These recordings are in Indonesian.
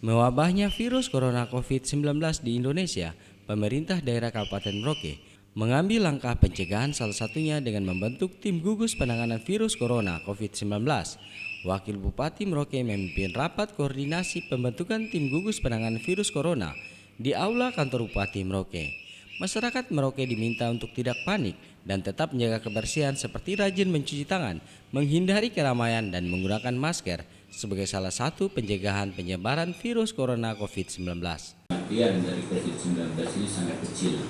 Mewabahnya virus corona COVID-19 di Indonesia, pemerintah daerah Kabupaten Merauke mengambil langkah pencegahan salah satunya dengan membentuk tim gugus penanganan virus corona COVID-19. Wakil Bupati Merauke memimpin rapat koordinasi pembentukan tim gugus penanganan virus corona di Aula Kantor Bupati Merauke. Masyarakat Merauke diminta untuk tidak panik dan tetap menjaga kebersihan seperti rajin mencuci tangan, menghindari keramaian dan menggunakan masker sebagai salah satu pencegahan penyebaran virus corona COVID-19. Kematian dari COVID-19 ini sangat kecil.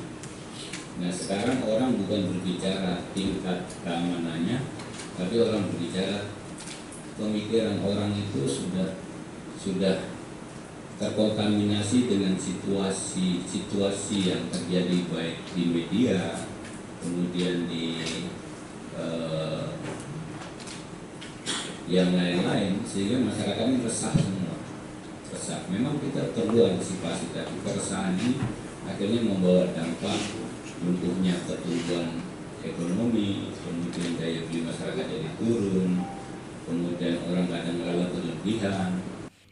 Nah, sekarang orang bukan berbicara tingkat keamanannya, tapi orang berbicara pemikiran orang itu sudah terkontaminasi dengan situasi yang terjadi baik di media, kemudian di yang lain-lain, sehingga masyarakat ini resah semua. Resah. Memang kita perlu antisipasi, tapi keresahan ini akhirnya membawa dampak runtuhnya pertumbuhan ekonomi, kemudian daya beli masyarakat jadi turun, kemudian orang kadang rela berlebihan.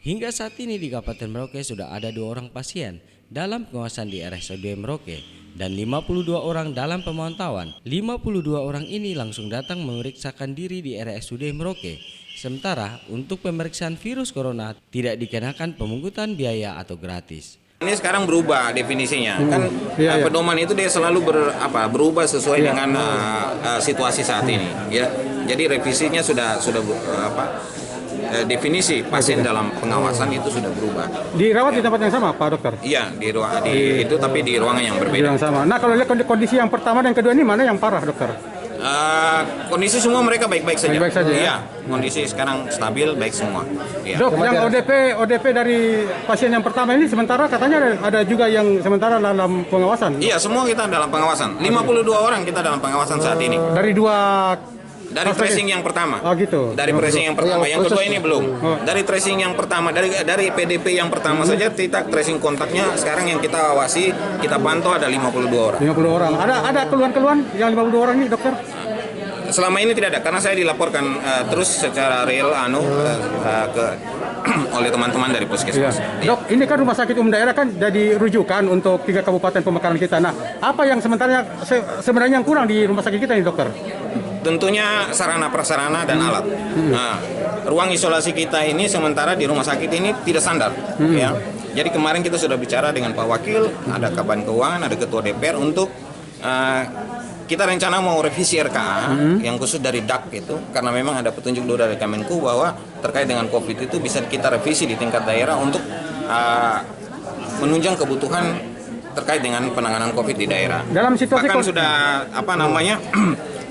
Hingga saat ini di Kabupaten Merauke sudah ada 2 orang pasien dalam pengawasan di RSUD Merauke dan 52 orang dalam pemantauan. 52 orang ini langsung datang memeriksakan diri di RSUD Merauke. Sementara untuk pemeriksaan virus corona tidak dikenakan pemungutan biaya atau gratis. Ini sekarang berubah definisinya, kan pedoman itu dia selalu berubah sesuai dengan situasi saat ini. Ya, jadi revisinya sudah definisi pasien dalam pengawasan itu sudah berubah. Dirawat di tempat yang sama, Pak Dokter? Iya, itu tapi di ruangan yang berbeda. Yang sama. Nah, kalau lihat kondisi yang pertama dan kedua ini mana yang parah, Dokter? Kondisi semua mereka baik-baik saja. Baik-baik saja. Iya, kondisi sekarang stabil, baik semua. Ya. Dok, yang ODP dari pasien yang pertama ini sementara katanya ada juga yang sementara dalam pengawasan. Iya, semua kita dalam pengawasan. 52 orang kita dalam pengawasan saat ini. Dari tracing yang pertama. Oh gitu. Dari tracing yang pertama, yang kedua ini belum. Dari tracing yang pertama, dari PDP yang pertama saja kita tracing kontaknya sekarang yang kita awasi, kita pantau ada 52 orang. 52 orang. Ada keluhan-keluhan yang 52 orang ini, Dokter? Selama ini tidak ada karena saya dilaporkan terus secara real oleh teman-teman dari puskesmas. Ya. Dok, ini kan rumah sakit umum daerah kan jadi rujukan untuk 3 kabupaten pemekaran kita. Nah, apa yang sebenarnya yang kurang di rumah sakit kita ini, Dokter? Tentunya sarana prasarana dan alat. Nah, ruang isolasi kita ini sementara di rumah sakit ini tidak standar. Ya. Jadi kemarin kita sudah bicara dengan Pak Wakil, ada Kaban Keuangan, ada Ketua DPR untuk kita rencana mau revisi RKA yang khusus dari DAK itu, karena memang ada petunjuk dulu dari Kemenku bahwa terkait dengan COVID itu bisa kita revisi di tingkat daerah untuk menunjang kebutuhan terkait dengan penanganan COVID di daerah. Dalam situasi bahkan sudah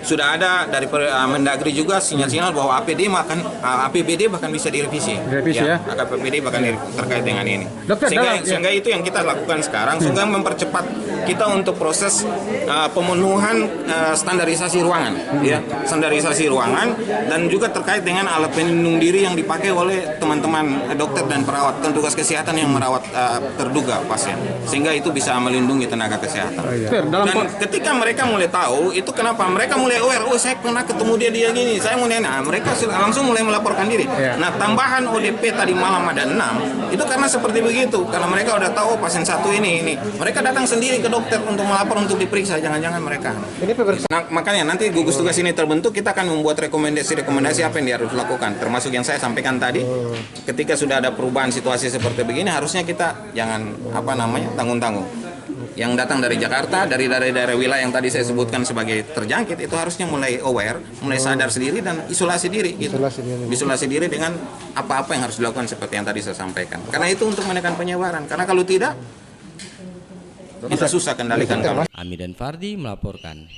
sudah ada dari Mendagri juga sinyal-sinyal bahwa APBD bahkan bisa direvisi. Ya. APBD bahkan terkait dengan ini. Dokter, sehingga itu yang kita lakukan sekarang, sehingga mempercepat kita untuk proses pemenuhan standarisasi ruangan, ya, standarisasi ruangan dan juga terkait dengan alat pelindung diri yang dipakai oleh teman-teman dokter dan perawat, petugas kesehatan yang merawat terduga pasien, sehingga itu bisa melindungi tenaga kesehatan. Dan ketika mereka mulai tahu itu kenapa mereka mulai aware, saya pernah ketemu dia gini, saya mulai, mereka langsung mulai melaporkan diri. Nah, tambahan ODP tadi malam ada 6, itu karena seperti begitu, karena mereka udah tahu pasien satu ini, mereka datang sendiri ke dokter untuk melapor untuk diperiksa, jangan-jangan mereka. Nah, makanya nanti gugus tugas ini terbentuk, kita akan membuat rekomendasi apa yang dia harus lakukan, termasuk yang saya sampaikan tadi, ketika sudah ada perubahan situasi seperti begini, harusnya kita jangan tanggung-tanggung. Yang datang dari Jakarta, dari daerah wilayah yang tadi saya sebutkan sebagai terjangkit, itu harusnya mulai aware, mulai sadar sendiri dan isolasi diri. Gitu. Isolasi diri dengan apa-apa yang harus dilakukan seperti yang tadi saya sampaikan. Karena itu untuk menekan penyebaran. Karena kalau tidak, kita susah kendalikan. Ami dan Fardi melaporkan.